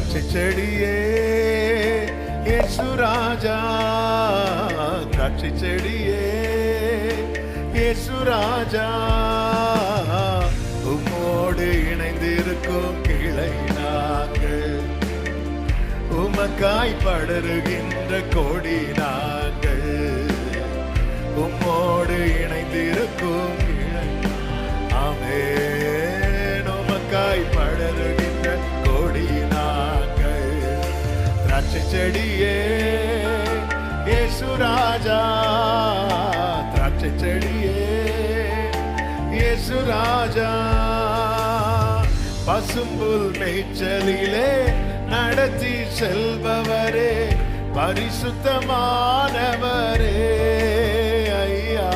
திராட்சை செடியே இயேசு ராஜா, திராட்சை செடியே இயேசு ராஜா, உம்மோடு இணைந்திருக்கும் கிளை நாங்கள், உமக்காய் படருகின்ற கொடி நாங்கள், உம்மோடு இணைந்திருக்கும் கிளை. ஆமென். உமக்காய் படருகின்ற கொடி நாங்கள், திராட்சை செடியே இயேசு ராஜா, திராட்சை செடியே இயேசு ராஜா, பசும்புல் மேய்ச்சலிலே நடத்தி செல்பவரே, பரிசுத்தமானவரே ஐயா,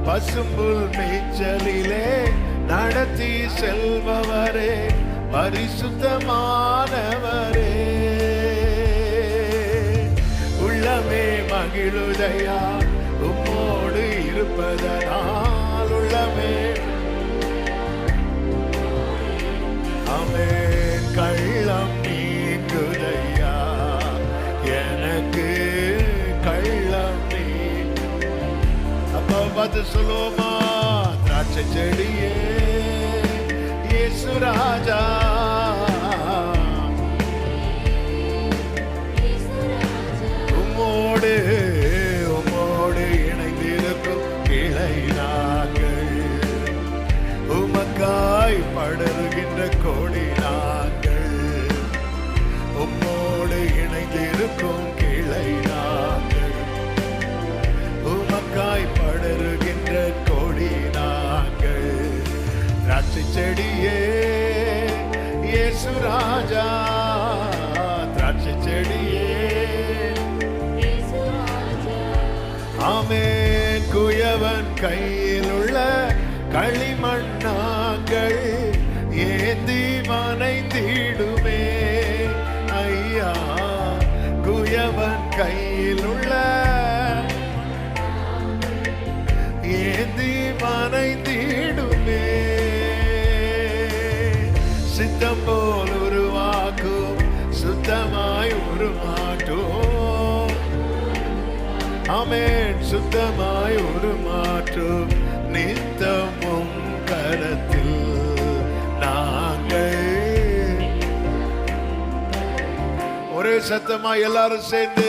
பசும்புல் மேய்ச்சலிலே நடத்தி செல்பவரே, பரிசுத்தமானவரே, உள்ளமே மகிழுதையா உம்மோடு இருப்பதனால், உள்ளமே ஆமென். கள்ளம் நீங்குதையா எனக்கு, கள்ளம் நீ. அப்பா பார்த்து சொல்லுவோமா, திராட்சை செடியே இயேசு ராஜா, உம்மோடு உம்மோடு இணைந்திருக்கும் கிளை நாங்கள், உமக்காய் படருகின்ற கொடி நாங்கள், உம்மோடு இணைந்திருக்கும் கிளை நாங்கள், உமக்காய் படருகின்ற கொடி நாங்கள், திராட்சை செடியே இயேசு ராஜா, திராட்சை செடியே. ஆமென். குயவன் கையில் உள்ள களிமண்ணாங்கள் ஏந்தி மனைந்திடுமே ஐயா, குயவன் கையில் உள்ள ஏந்தி மனைந்திடுமே, சித்தம் போல் உருவாக்கும் சுத்தமாய் உருமாற்றும், ஆமென். சுத்தமாய் உருமாற்றும் நித்தமும் கரத்தில் நாங்கள். ஒரே சத்தமாய் எல்லாரும் சேர்ந்து